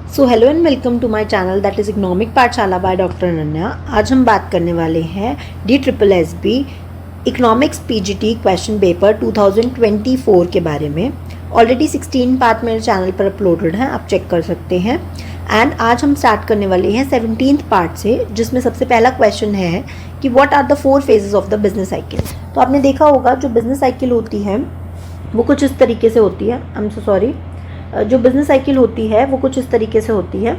So hello and welcome to my channel that is economic Pathshala by doctor Ananya. आज हम बात करने वाले हैं DSSB economics PGT question paper 2024 के बारे में। ऑलरेडी 16 पार्ट मेरे चैनल पर अपलोडेड हैं, आप चेक कर सकते हैं। एंड आज हम स्टार्ट करने वाले हैं 17th पार्ट से, जिसमें सबसे पहला क्वेश्चन है कि what are the 4 phases of the business cycle. तो आपने देखा होगा जो बिजनेस साइकिल होती है वो कुछ इस तरीके से होती है। आई एम सो सॉरी, जो बिजनेस साइकिल होती है वो कुछ इस तरीके से होती है,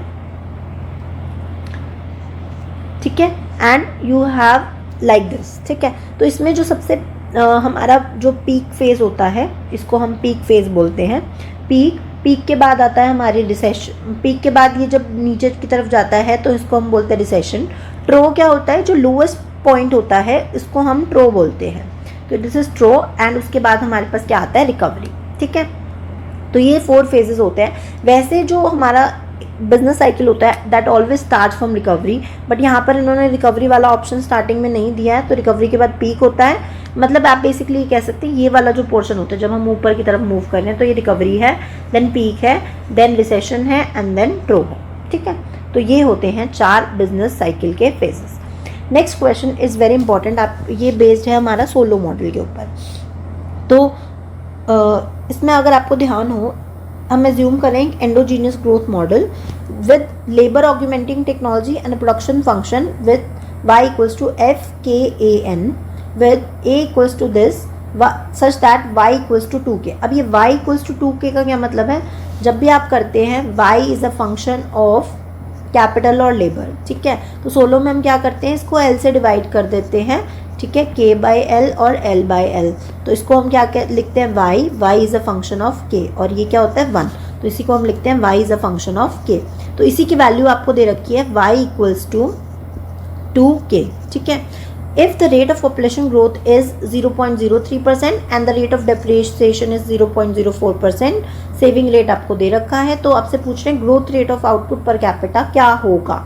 ठीक है। And you have like this, ठीक है। तो इसमें जो सबसे हमारा जो पीक फेज होता है, इसको हम पीक फेज बोलते हैं। पीक के बाद आता है हमारी रिसेशन। पीक के बाद ये जब नीचे की तरफ जाता है तो इसको हम बोलते हैं रिसेशन। ट्रो क्या होता है, जो लोएस्ट पॉइंट होता है इसको हम ट्रो बोलते हैं। तो दिस इज ट्रो। एंड उसके बाद हमारे पास क्या आता है, रिकवरी, ठीक है। तो ये 4 फेजेस होते हैं। वैसे जो हमारा बिजनेस साइकिल होता है that always start from recovery, but यहाँ पर इन्होंने रिकवरी वाला ऑप्शन स्टार्टिंग में नहीं दिया है। तो रिकवरी के बाद पीक होता है, मतलब आप बेसिकली कह सकते हैं ये वाला जो पोर्शन होता है जब हम ऊपर की तरफ मूव कर रहे हैं तो ये रिकवरी है, देन पीक है, देन रिसेशन है एंड देन ट्रो है, ठीक है। तो ये होते हैं 4 बिजनेस साइकिल के phases. Next question is very important. आप ये बेस्ड है हमारा सोलो मॉडल के ऊपर। तो इसमें अगर आपको ध्यान हो, हम एज्यूम करें endogenous growth model with labour augmenting technology and production function with y equals to FKAN with A equals to this such that y equals to 2K। अब ये y इक्वल्स टू 2K का क्या मतलब है, जब भी आप करते हैं y is a function of capital और लेबर, ठीक है। तो सोलो में हम क्या करते हैं, इसको L से डिवाइड कर देते हैं, ठीक है, K/L और L/L। तो इसको हम क्या लिखते हैं, y is a function of k, और ये क्या होता है 1। तो इसी को हम लिखते हैं y is a function of k। तो इसी की वैल्यू आपको दे रखी है y इक्वल्स टू 2k, ठीक है। If the rate of population growth is 0.03% and the rate of depreciation is 0.04%, saving rate आपको दे रखा है। तो आपसे पूछ रहे हैं growth rate of output per capita क्या होगा,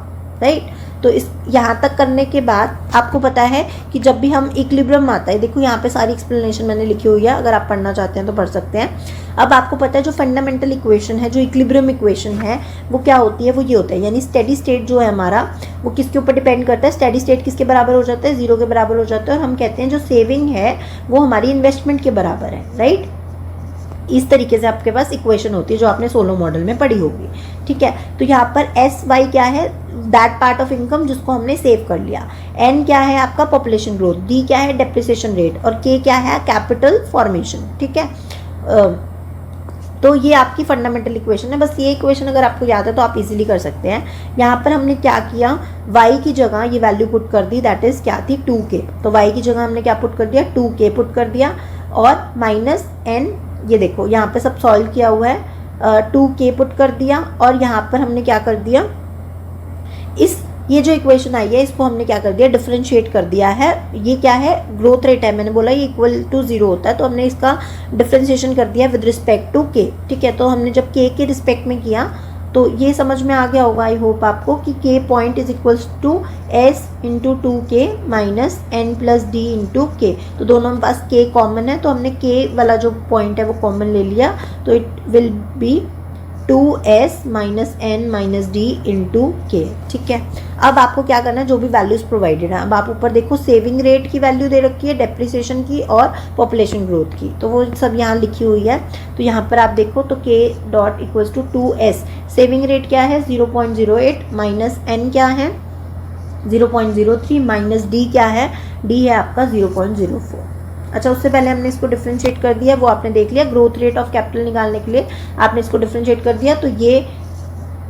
राइट। तो इस यहाँ तक करने के बाद आपको पता है कि जब भी हम इक्विलिब्रियम आता है, देखो यहाँ पे सारी एक्सप्लेनेशन मैंने लिखी हुई है, अगर आप पढ़ना चाहते हैं तो पढ़ सकते हैं। अब आपको पता है जो फंडामेंटल इक्वेशन है, जो इक्विलिब्रियम इक्वेशन है, वो क्या होती है, वो ये होता है, यानी स्टेडी स्टेट जो है हमारा वो किसके ऊपर डिपेंड करता है, स्टेडी स्टेट किसके बराबर हो जाता है, 0 के बराबर हो जाता है। और हम कहते हैं जो सेविंग है वो हमारी इन्वेस्टमेंट के बराबर है, राइट। इस तरीके से आपके पास इक्वेशन होती है जो आपने सोलो मॉडल में पढ़ी होगी, ठीक है। तो यहाँ पर SY क्या है, दैट पार्ट ऑफ इनकम जिसको हमने सेव कर लिया। N क्या है आपका पॉपुलेशन ग्रोथ, D क्या है डेप्रिसिएशन रेट, और K क्या है कैपिटल फॉर्मेशन, ठीक है। तो ये आपकी फंडामेंटल इक्वेशन है। बस ये इक्वेशन अगर आपको याद है तो आप इजीली कर सकते हैं। यहाँ पर हमने क्या किया, y की जगह ये वैल्यू पुट कर दी, दैट इज क्या थी 2k। तो y की जगह हमने क्या पुट कर दिया, 2k पुट कर दिया, और माइनस n, ये देखो यहाँ पे सब सॉल्व किया हुआ है, 2k पुट कर दिया, और यहाँ पर हमने क्या कर दिया, ये जो इक्वेशन आई है इसको हमने क्या कर दिया, डिफरेंशिएट कर दिया है। ये क्या है, ग्रोथ रेट है, मैंने बोला ये इक्वल टू 0 होता है, तो हमने इसका डिफरेंशिएशन कर दिया विद रिस्पेक्ट टू k, ठीक है। तो हमने जब k के रिस्पेक्ट में किया तो ये समझ में आ गया होगा, आई होप आपको, कि k point is equals to s into 2k minus n plus d into k। तो दोनों में पास k कॉमन है, तो हमने k वाला जो पॉइंट है वो कॉमन ले लिया, तो it will be 2s minus n minus d into k, ठीक है। अब आपको क्या करना है, जो भी वैल्यूज प्रोवाइडेड है, अब आप ऊपर देखो सेविंग रेट की वैल्यू दे रखी है, डेप्रिसिएशन की और पॉपुलेशन ग्रोथ की, तो वो सब यहाँ लिखी हुई है। तो यहाँ पर आप देखो तो k dot equals to 2s, saving rate क्या है 0.08, माइनस n क्या है 0.03, माइनस d क्या है, d है आपका 0.04। अच्छा, उससे पहले हमने इसको डिफरेंशिएट कर दिया, वो आपने देख लिया। ग्रोथ रेट ऑफ कैपिटल निकालने के लिए आपने इसको डिफरेंशिएट कर दिया, तो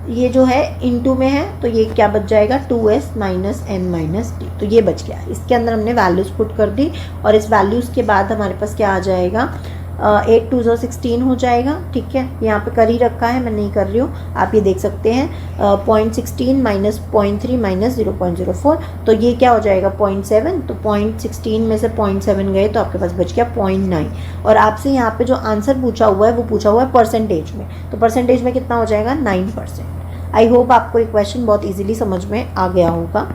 ये जो है इनटू में है, तो ये क्या बच जाएगा 2s minus n minus d, तो ये बच गया। इसके अंदर हमने वैल्यूज़ पुट कर दी, और इस वैल्यूज़ के बाद हमारे पास क्या आ जाएगा, 8 2 16 हो जाएगा, ठीक है। यहाँ पे कर ही रखा है, मैं नहीं कर रही हूँ, आप ये देख सकते हैं। 0.16 माइनस 0.3 माइनस 0.04, तो ये क्या हो जाएगा 0.7। तो 0.16 में से 0.7 गए तो आपके पास बच गया 0.9। और आपसे यहाँ पे जो आंसर पूछा हुआ है वो पूछा हुआ है परसेंटेज में, तो परसेंटेज में कितना हो जाएगा 9%। आई होप आपको ये क्वेश्चन बहुत ईजिली समझ में आ गया होगा।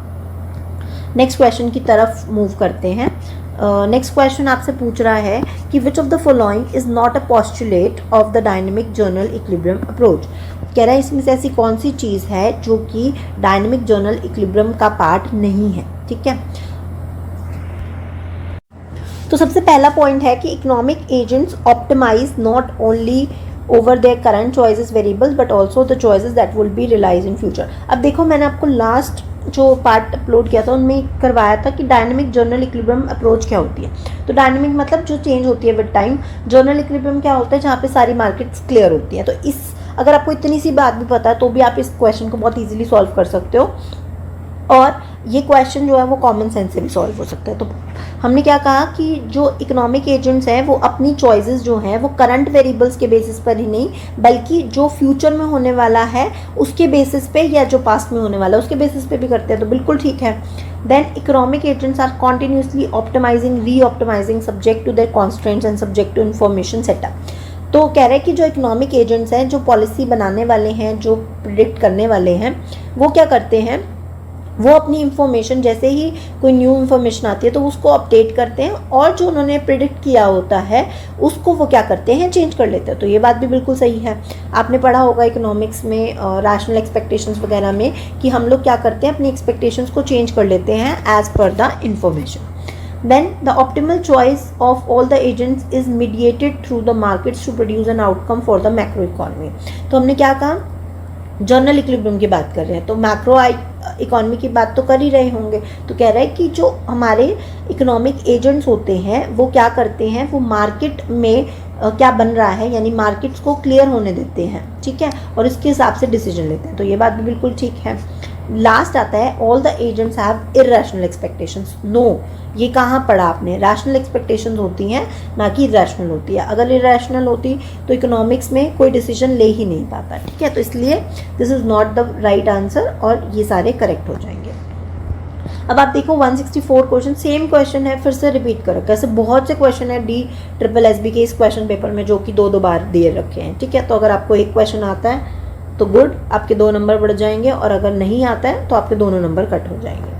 नेक्स्ट क्वेश्चन की तरफ मूव करते हैं। नेक्स्ट क्वेश्चन आपसे पूछ रहा है कि which of the following is not a postulate of the dynamic journal equilibrium approach. कह रहा है इसमें से ऐसी कौन सी चीज़ है जो कि डायनेमिक जर्नल इक्विलिब्रियम का पार्ट नहीं है, ठीक है। तो सबसे पहला पॉइंट है कि economic agents optimise not only over their current choices variables but also the choices that will be realise in future. अब देखो, मैंने आपको लास्ट जो पार्ट अपलोड किया था उनमें करवाया था कि डायनेमिक जर्नल इक्विलिब्रियम अप्रोच क्या होती है। तो डायनेमिक मतलब जो चेंज होती है विद टाइम, जर्नल इक्विलिब्रियम क्या होता है जहाँ पे सारी मार्केट्स क्लियर होती हैं। तो इस अगर आपको इतनी सी बात भी पता है तो भी आप इस क्वेश्चन को बहुत ईजिली सॉल्व कर सकते हो, और ये क्वेश्चन जो है वो कॉमन सेंस से भी सॉल्व हो सकता है। तो हमने क्या कहा कि जो इकोनॉमिक एजेंट्स हैं वो अपनी चॉइसेस जो हैं वो करंट वेरिएबल्स के बेसिस पर ही नहीं बल्कि जो फ्यूचर में होने वाला है उसके बेसिस पे या जो पास्ट में होने वाला है उसके बेसिस पे भी करते हैं। तो बिल्कुल ठीक है। Then economic agents are continuously optimising re optimising subject to their constraints and subject to information setup. तो कह रहे हैं कि जो इकोनॉमिक एजेंट्स हैं, जो पॉलिसी बनाने वाले हैं, जो प्रिडिक्ट करने वाले हैं, वो क्या करते हैं, वो अपनी इंफॉर्मेशन जैसे ही कोई न्यू इन्फॉर्मेशन आती है तो उसको अपडेट करते हैं और जो उन्होंने प्रिडिक्ट किया होता है उसको वो क्या करते हैं, चेंज कर लेते हैं। तो ये बात भी बिल्कुल सही है। आपने पढ़ा होगा इकोनॉमिक्स में रैशनल एक्सपेक्टेशंस वगैरह में कि हम लोग क्या करते हैं, अपनी एक्सपेक्टेशंस को चेंज कर लेते हैं as per the information. Then the optimal choice of all the agents is mediated through the markets to produce an outcome for the macroeconomy। तो हमने क्या कहा, जर्नल इक्विलिब्रियम की बात कर रहे हैं तो मैक्रो इकोनॉमी की बात तो कर ही रहे होंगे। तो कह रहा है कि जो हमारे इकोनॉमिक एजेंट्स होते हैं वो क्या करते हैं, वो मार्केट में क्या बन रहा है यानी मार्केट्स को क्लियर होने देते हैं, ठीक है, और इसके हिसाब से डिसीजन लेते हैं। तो ये बात भी बिल्कुल ठीक है। लास्ट आता है all the agents have irrational expectations. No, ये कहाँ पढ़ा आपने, रैशनल एक्सपेक्टेशंस होती हैं ना कि इरैशनल होती है। अगर इरैशनल होती तो इकोनॉमिक्स में कोई डिसीजन ले ही नहीं पाता, ठीक है। तो इसलिए this is not the right answer और ये सारे करेक्ट हो जाएंगे। अब आप देखो 164 क्वेश्चन, सेम क्वेश्चन है, फिर से रिपीट करो। कैसे बहुत से क्वेश्चन है DSSB के इस क्वेश्चन पेपर में जो कि दो बार दिए रखे हैं, ठीक है। तो अगर आपको एक क्वेश्चन आता है तो गुड, आपके 2 नंबर बढ़ जाएंगे, और अगर नहीं आता है तो आपके दोनों नंबर कट हो जाएंगे।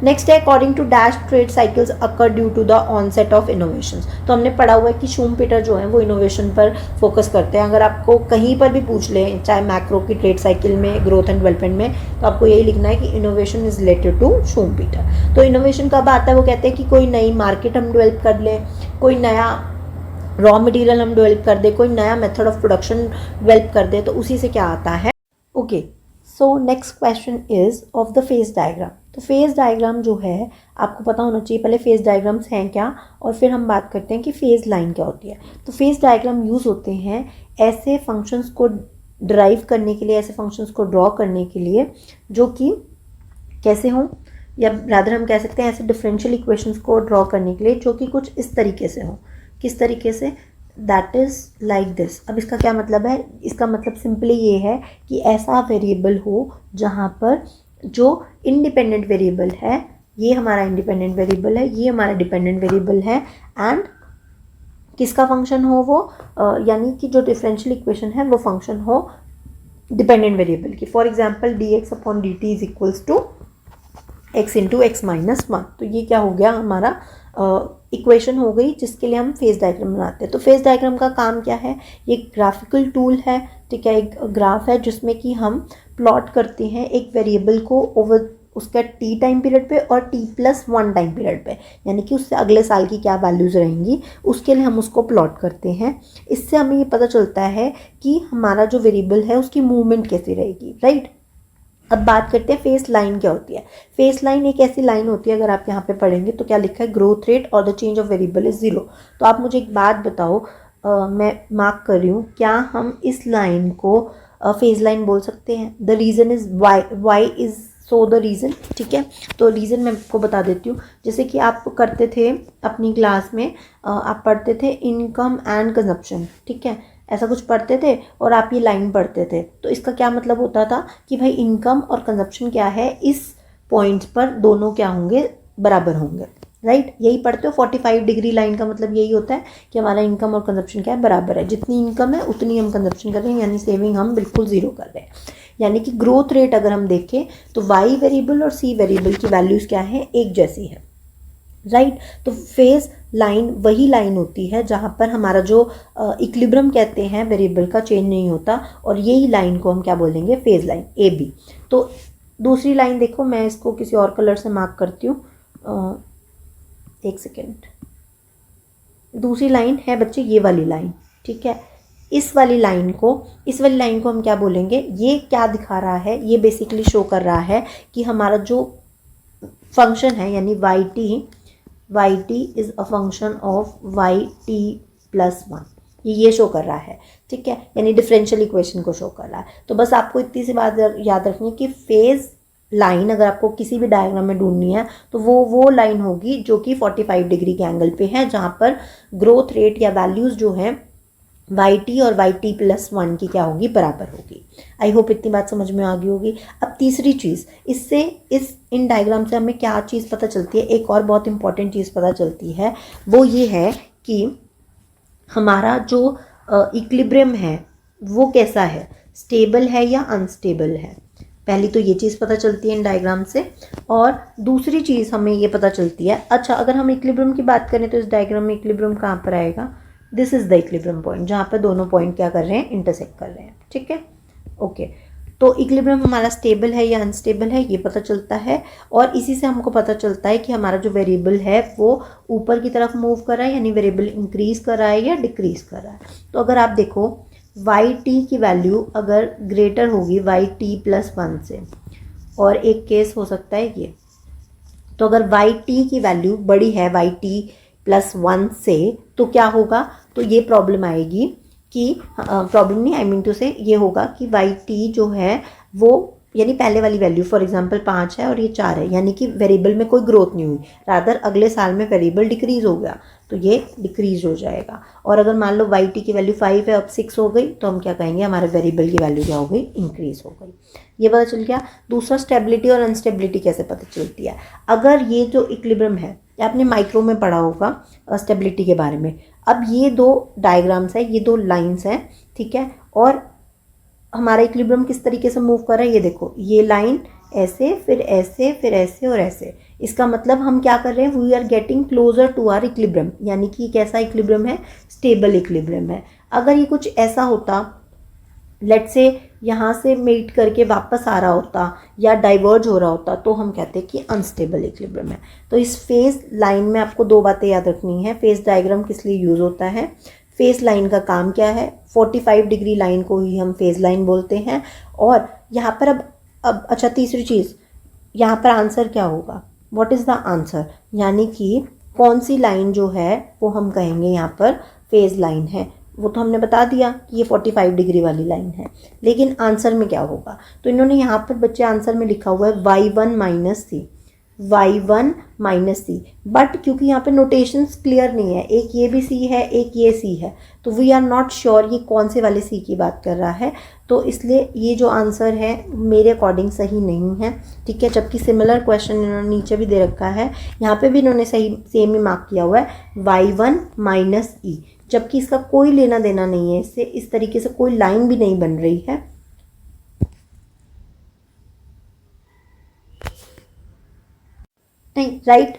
नेक्स्ट है according to dash trade cycles occur due to the onset of innovations. तो हमने पढ़ा हुआ है कि शूमपीटर जो है वो इनोवेशन पर फोकस करते हैं। अगर आपको कहीं पर भी पूछ ले, चाहे मैक्रो की ट्रेड साइकिल में, ग्रोथ एंड डेवलपमेंट में, तो आपको यही लिखना है कि इनोवेशन इज रिलेटेड टू शूमपीटर। तो इनोवेशन कब आता है, वो कहते हैं कि कोई नई मार्केट हम डेवलप कर लें, कोई नया रॉ मटेरियल हम डेवलप कर दे, कोई नया मेथड ऑफ प्रोडक्शन डेवलप कर दे, तो उसी से क्या आता है। Okay, so next question is of the phase diagram. तो फेज डायग्राम जो है आपको पता होना चाहिए पहले फेज डायग्राम्स हैं क्या, और फिर हम बात करते हैं कि फेज लाइन क्या होती है। तो फेज डायग्राम यूज़ होते हैं ऐसे फंक्शंस को ड्राइव करने के लिए, ऐसे फंक्शंस को ड्रॉ करने के लिए जो कि कैसे हों, या रादर हम कह सकते हैं ऐसे डिफरेंशियल इक्वेशंस को ड्रॉ करने के लिए जो कि कुछ इस तरीके से हों। किस तरीके से, दैट इज़ लाइक दिस। अब इसका क्या मतलब है, इसका मतलब सिंपली ये है कि ऐसा वेरिएबल हो जहाँ पर जो इंडिपेंडेंट वेरिएबल है, ये हमारा इंडिपेंडेंट वेरिएबल है, ये हमारा डिपेंडेंट वेरिएबल है, एंड किसका फंक्शन हो वो, यानी कि जो डिफरेंशियल इक्वेशन है वो फंक्शन हो डिपेंडेंट वेरिएबल की। For example dx/dt is equals to x into x minus 1। तो ये क्या हो गया, हमारा इक्वेशन हो गई जिसके लिए हम फेज डायग्राम बनाते हैं। तो फेज डायग्राम का काम क्या है, ये ग्राफिकल टूल है, ठीक है, एक ग्राफ है जिसमें कि हम प्लॉट करते हैं एक वेरिएबल को ओवर उसका t टाइम पीरियड पे और t+1 टाइम पीरियड पे, यानी कि उससे अगले साल की क्या वैल्यूज़ रहेंगी उसके लिए हम उसको प्लॉट करते हैं। इससे हमें ये पता चलता है कि हमारा जो वेरिएबल है उसकी मूवमेंट कैसी रहेगी, राइट। अब बात करते हैं फेस लाइन क्या होती है। फेस लाइन एक ऐसी लाइन होती है, अगर आप यहाँ पे पढ़ेंगे तो क्या लिखा है, ग्रोथ रेट और the change of variable is 0। तो आप मुझे एक बात बताओ, मैं मार्क कर रही हूँ, क्या हम इस लाइन को फेज लाइन बोल सकते हैं। The reason is why is so the reason, ठीक है। तो रीज़न मैं आपको बता देती हूँ। जैसे कि आप करते थे अपनी क्लास में, आप पढ़ते थे इनकम एंड कंजप्शन, ठीक है, ऐसा कुछ पढ़ते थे और आप ये लाइन पढ़ते थे। तो इसका क्या मतलब होता था कि भाई इनकम और कंजप्शन क्या है, इस पॉइंट्स पर दोनों क्या होंगे, बराबर होंगे, राइट। यही पढ़ते हो 45 डिग्री लाइन का मतलब यही होता है कि हमारा इनकम और कंजप्शन क्या है, बराबर है। जितनी इनकम है उतनी हम कंजप्शन कर रहे हैं, यानी सेविंग हम बिल्कुल 0 कर रहे हैं। यानी कि ग्रोथ रेट अगर हम देखें तो y वेरिएबल और c वेरिएबल की वैल्यूज़ क्या है, एक जैसी है, राइट। तो फेज लाइन वही लाइन होती है जहाँ पर हमारा जो इक्विलिब्रियम कहते हैं वेरिएबल का चेंज नहीं होता, और यही लाइन को हम क्या बोलेंगे, फेज लाइन ए बी। तो दूसरी लाइन देखो, मैं इसको किसी और कलर से मार्क करती हूँ, एक सेकेंड। दूसरी लाइन है बच्चे ये वाली लाइन, ठीक है। इस वाली लाइन को हम क्या बोलेंगे, ये क्या दिखा रहा है, ये बेसिकली शो कर रहा है कि हमारा जो फंक्शन है यानी Y T is a function of Y T plus one, ये शो कर रहा है, ठीक है, यानी डिफरेंशियल इक्वेशन को शो कर रहा है। तो बस आपको इतनी सी बात याद रखनी है कि फेज लाइन अगर आपको किसी भी डायग्राम में ढूंढनी है तो वो लाइन होगी जो कि 45 डिग्री के एंगल पे है, जहाँ पर ग्रोथ रेट या वैल्यूज़ जो हैं वाई टी और वाई टी प्लस वन की क्या होगी, बराबर होगी। आई होप इतनी बात समझ में आ गई होगी। अब तीसरी चीज़, इससे इन डायग्राम से हमें क्या चीज़ पता चलती है, एक और बहुत इंपॉर्टेंट चीज़ पता चलती है, वो ये है कि हमारा जो इक्विलिब्रियम है वो कैसा है, स्टेबल है या अनस्टेबल है। पहली तो ये चीज़ पता चलती है इन डायग्राम से, और दूसरी चीज़ हमें ये पता चलती है, अच्छा अगर हम इक्विलिब्रियम की बात करें तो इस डायग्राम में इक्विलिब्रियम कहाँ पर आएगा, this is the equilibrium point, जहाँ पर दोनों पॉइंट क्या कर रहे हैं, इंटरसेक्ट कर रहे हैं, ठीक है, ओके। तो इक्विलिब्रियम हमारा स्टेबल है या अनस्टेबल है ये पता चलता है, और इसी से हमको पता चलता है कि हमारा जो वेरिएबल है वो ऊपर की तरफ मूव कर रहा है, यानी वेरिएबल इंक्रीज कर रहा है या डिक्रीज कर रहा है। तो अगर आप देखो वाई टी की वैल्यू अगर ग्रेटर होगी वाई टी प्लस वन से, और एक केस हो सकता है ये, तो अगर वाई टी की वैल्यू बड़ी है वाई टी प्लस वन से तो क्या होगा, तो ये प्रॉब्लम आएगी कि प्रॉब्लम नहीं, आई मीन टू से ये होगा कि वाई टी जो है वो, यानी पहले वाली वैल्यू फॉर एग्जांपल 5 है और ये 4 है, यानी कि वेरिएबल में कोई ग्रोथ नहीं हुई, रादर अगले साल में वेरिएबल डिक्रीज हो गया तो ये डिक्रीज हो जाएगा। और अगर मान लो वाई टी की वैल्यू 5 है अब 6 हो गई तो हम क्या कहेंगे, हमारे वेरिएबल की वैल्यू क्या हो गई, इंक्रीज हो गई। ये पता चल गया। दूसरा स्टेबिलिटी और अनस्टेबिलिटी कैसे पता चलती है, अगर ये जो इक्विलिब्रियम है, आपने माइक्रो में पढ़ा होगा स्टेबिलिटी के बारे में। अब ये दो डायग्राम्स है, ये दो लाइंस हैं, ठीक है, और हमारा इक्विलिब्रियम किस तरीके से मूव कर रहा है, ये देखो, ये लाइन ऐसे फिर ऐसे फिर ऐसे और ऐसे, इसका मतलब हम क्या कर रहे हैं, we are getting closer to our equilibrium, यानी कि कैसा इक्विलिब्रियम है, स्टेबल इक्विलिब्रियम है। अगर ये कुछ ऐसा होता, लेट्स से यहाँ से मीट करके वापस आ रहा होता या डाइवर्ज हो रहा होता, तो हम कहते हैं कि अनस्टेबल इक्विलिब्रियम है। तो इस फेज लाइन में आपको दो बातें याद रखनी है, फेज डायग्राम किस लिए यूज़ होता है, फेज लाइन का काम क्या है, 45 डिग्री लाइन को ही हम फेज लाइन बोलते हैं। और यहाँ पर अब अच्छा तीसरी चीज़, यहाँ पर आंसर क्या होगा, व्हाट इज़ द आंसर, यानी कि कौन सी लाइन जो है वो हम कहेंगे यहाँ पर फेज लाइन है, वो तो हमने बता दिया कि ये 45 डिग्री वाली लाइन है। लेकिन आंसर में क्या होगा, तो इन्होंने यहाँ पर बच्चे आंसर में लिखा हुआ है y1 minus C, y1 minus C, but क्योंकि यहाँ पे नोटेशंस क्लियर नहीं है, एक ये भी सी है एक ये सी है, तो वी आर नॉट श्योर ये कौन से वाले सी की बात कर रहा है, तो इसलिए ये जो आंसर है मेरे अकॉर्डिंग सही नहीं है, ठीक है। जबकि सिमिलर क्वेश्चन इन्होंने नीचे भी दे रखा है, यहाँ पे भी इन्होंने सही सेम ही मार्क किया हुआ है y1 माइनस ई, जबकि इसका कोई लेना देना नहीं है इससे, इस तरीके से कोई लाइन भी नहीं बन रही है। नहीं राइट,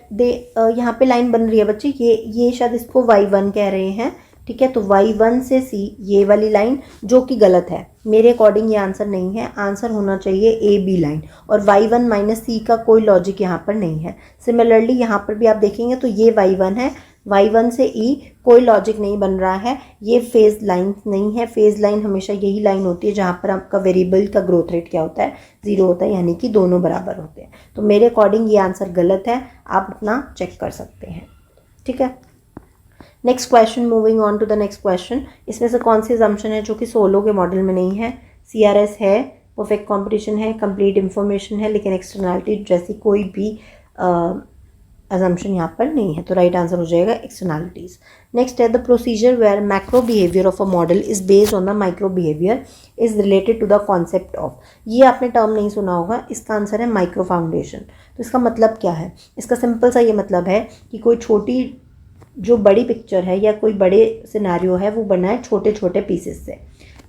यहाँ पे लाइन बन रही है बच्चे, ये शायद इसको y1 कह रहे हैं, ठीक है। तो y1 से c ये वाली लाइन, जो कि गलत है मेरे अकॉर्डिंग, ये आंसर नहीं है, आंसर होना चाहिए ए बी लाइन, और y1 माइनस सी का कोई लॉजिक यहाँ पर नहीं है। सिमिलरली यहाँ पर भी आप देखेंगे तो ये y1 है, y1 से e कोई लॉजिक नहीं बन रहा है, ये फेज लाइन नहीं है। फेज लाइन हमेशा यही लाइन होती है जहाँ पर आपका वेरिएबल का ग्रोथ रेट क्या होता है, 0 होता है, यानी कि दोनों बराबर होते हैं। तो मेरे अकॉर्डिंग ये आंसर गलत है, आप अपना चेक कर सकते हैं, ठीक है। Next question, moving on to the next question. इसमें से कौन सी अजम्पशन है जो कि सोलो के मॉडल में नहीं है, CRS है, परफेक्ट कॉम्पिटिशन है, कंप्लीट इंफॉर्मेशन है, लेकिन एक्सटर्नैलिटी जैसी कोई भी अजम्पशन यहाँ पर नहीं है, तो राइट आंसर हो जाएगा एक्सटर्नैलिटीज। नेक्स्ट है the procedure where macro behaviour of a model is based on the micro behaviour is related to the concept of, ये आपने टर्म नहीं सुना होगा, इसका आंसर है माइक्रो फाउंडेशन। तो इसका मतलब क्या है, इसका सिंपल सा ये मतलब है कि कोई छोटी जो बड़ी पिक्चर है या कोई बड़े सिनेरियो है वो बना है छोटे छोटे पीसेस से।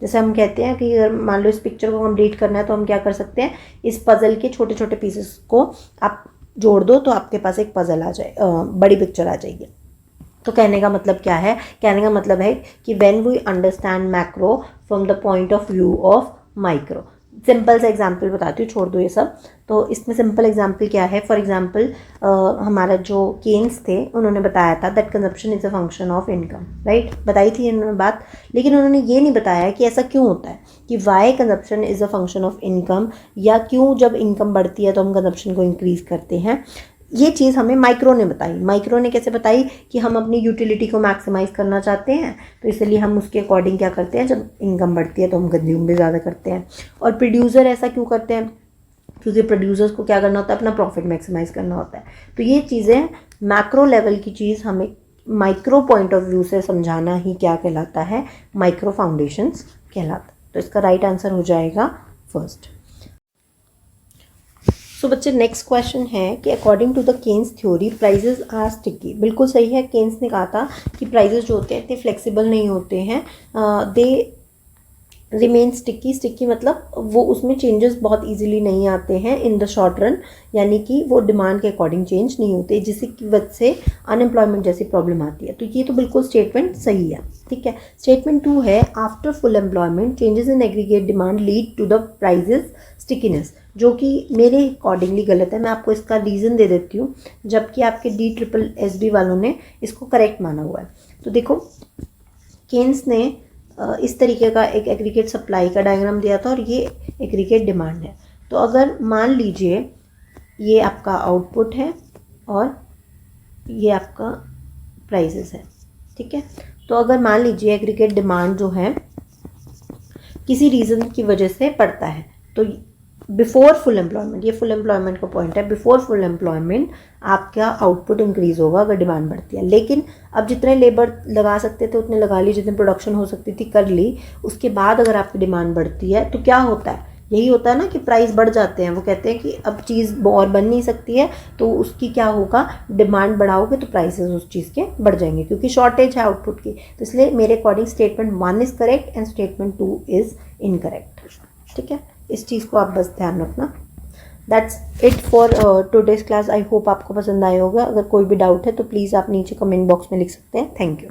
जैसे हम कहते हैं कि अगर मान लो इस पिक्चर को कंप्लीट करना है तो हम क्या कर सकते हैं, इस पजल के छोटे छोटे पीसेस को आप जोड़ दो तो आपके पास एक पजल आ जाए, बड़ी पिक्चर आ जाएगी। तो कहने का मतलब क्या है, कहने का मतलब है कि when we understand macro from the point of view of micro. Simple सा एग्जांपल बताती हूँ, छोड़ दो ये सब। तो इसमें सिंपल एग्जांपल क्या है, फॉर एग्जांपल हमारा जो केन्स थे उन्होंने बताया था that consumption is a function of income, right, बताई थी इन्होंने बात। लेकिन उन्होंने ये नहीं बताया कि ऐसा क्यों होता है, कि why consumption is a function of income, या क्यों जब इनकम बढ़ती है तो हम कंजप्शन को इंक्रीज़ करते हैं। ये चीज़ हमें माइक्रो ने बताई। माइक्रो ने कैसे बताई, कि हम अपनी यूटिलिटी को मैक्सिमाइज करना चाहते हैं, तो इसलिए हम उसके अकॉर्डिंग क्या करते हैं, जब इनकम बढ़ती है तो हम कंज्यूम भी ज़्यादा करते हैं। और प्रोड्यूसर ऐसा क्यों करते हैं, क्योंकि प्रोड्यूसर्स को क्या करना होता है, अपना प्रॉफिट मैक्सिमाइज करना होता है। तो ये चीज़ें मैक्रो लेवल की चीज़ हमें माइक्रो पॉइंट ऑफ व्यू से समझाना ही क्या कहलाता है, माइक्रो फाउंडेशंस कहलाता है। तो इसका राइट आंसर हो जाएगा फर्स्ट। सो बच्चे नेक्स्ट क्वेश्चन है कि according to the Keynes theory prices are sticky. बिल्कुल सही है, केन्स ने कहा था कि प्राइजेज जो होते हैं इतने फ्लेक्सिबल नहीं होते हैं, दे रिमेन स्टिकी। स्टिकी मतलब वो उसमें चेंजेस बहुत इजीली नहीं आते हैं इन द शॉर्ट रन, यानी कि वो डिमांड के अकॉर्डिंग चेंज नहीं होते, जिसकी वजह से अनएम्प्लॉयमेंट जैसी प्रॉब्लम आती है। तो ये तो बिल्कुल स्टेटमेंट सही है, ठीक है। स्टेटमेंट 2 है after full employment changes in aggregate demand lead to the prices stickiness, जो कि मेरे अकॉर्डिंगली गलत है। मैं आपको इसका रीज़न दे देती हूँ, जबकि आपके DSSB वालों ने इसको करेक्ट माना हुआ है। तो देखो, केन्स ने इस तरीके का एक एग्रीगेट सप्लाई का डायग्राम दिया था और ये एग्रीगेट डिमांड है। तो अगर मान लीजिए ये आपका आउटपुट है और ये आपका प्राइसेस है, ठीक है। तो अगर मान लीजिए एग्रीगेट डिमांड जो है किसी रीज़न की वजह से बढ़ता है, तो बिफोर फुल एम्प्लॉयमेंट, ये फुल एम्प्लॉयमेंट का पॉइंट है, बिफोर फुल एम्प्लॉयमेंट आपका आउटपुट इंक्रीज होगा अगर डिमांड बढ़ती है। लेकिन अब जितने लेबर लगा सकते थे उतने लगा ली, जितनी प्रोडक्शन हो सकती थी कर ली, उसके बाद अगर आपकी डिमांड बढ़ती है तो क्या होता है, यही होता है ना कि प्राइस बढ़ जाते हैं। वो कहते हैं कि अब चीज़ और बन नहीं सकती है, तो उसकी क्या होगा, डिमांड बढ़ाओगे तो प्राइसेस उस चीज़ के बढ़ जाएंगे, क्योंकि शॉर्टेज है आउटपुट की। तो इसलिए मेरे according statement 1 is correct and statement 2 is incorrect, ठीक है। इस चीज़ को आप बस ध्यान रखना। That's it for today's class. I hope आपको पसंद आया होगा। अगर कोई भी डाउट है तो प्लीज़ आप नीचे कमेंट बॉक्स में लिख सकते हैं। Thank you.